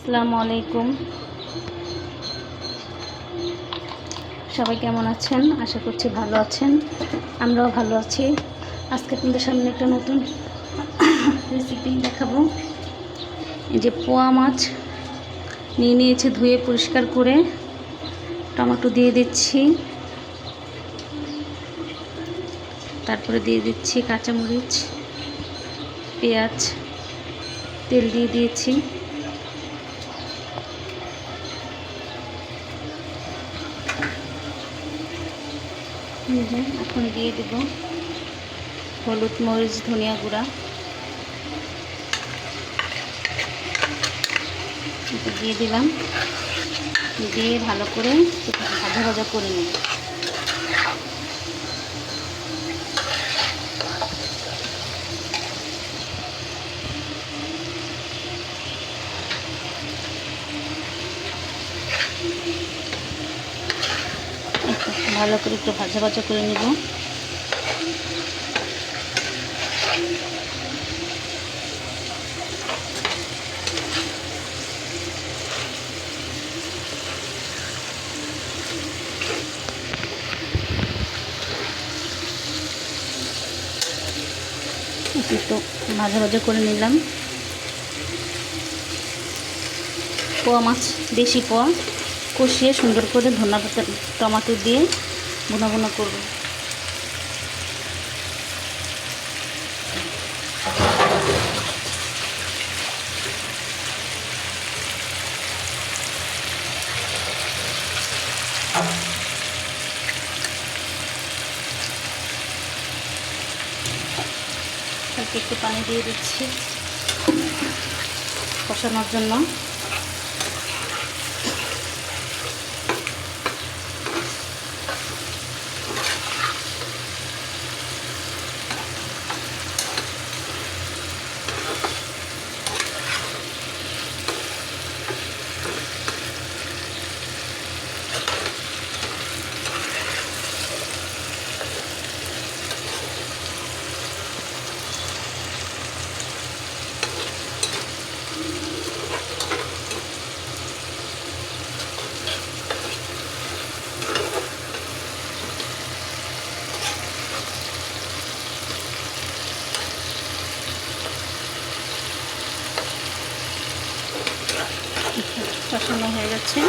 আসসালামু আলাইকুম। সবাই কেমন আছেন? আশা করছি ভালো আছেন। আমরাও ভালো আছি। আজকে আপনাদের সামনে একটা নতুন রেসিপি দেখাবো। এই যে পোয়া মাছ নিয়ে নিয়েছি, ধুয়ে পরিষ্কার করে। টমেটো দিয়ে দিচ্ছি, তারপরে দিয়ে দিচ্ছি কাঁচামরিচ, পেঁয়াজ, তেল দিয়ে দিয়েছি। এখন দিয়ে দেব হলুদ, মরিচ, ধনিয়া গুঁড়া। এটা দিয়ে দিলাম, দিয়ে ভালো করে ভাজা ভাজা করে নেব। ভালো করে একটু ভাজা ভাজা করে নেব। একটু ভাজা ভাজা করে নিলাম। পোয়া মাছ, দেশি পোয়া, কষিয়ে সুন্দর করে ধনিয়া পাতা, টমেটো দিয়ে ভুনা ভুনা করব। একটু পানি দিয়ে দিচ্ছি কষানোর জন্য। কষানো হয়ে গেছে।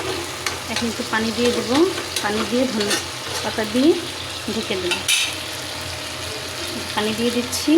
এখন একটু পানি দিয়ে দেবো। পানি দিয়ে ধনিয়া পাতা দিয়ে ঢেকে দেবো। পানি দিয়ে দিচ্ছি।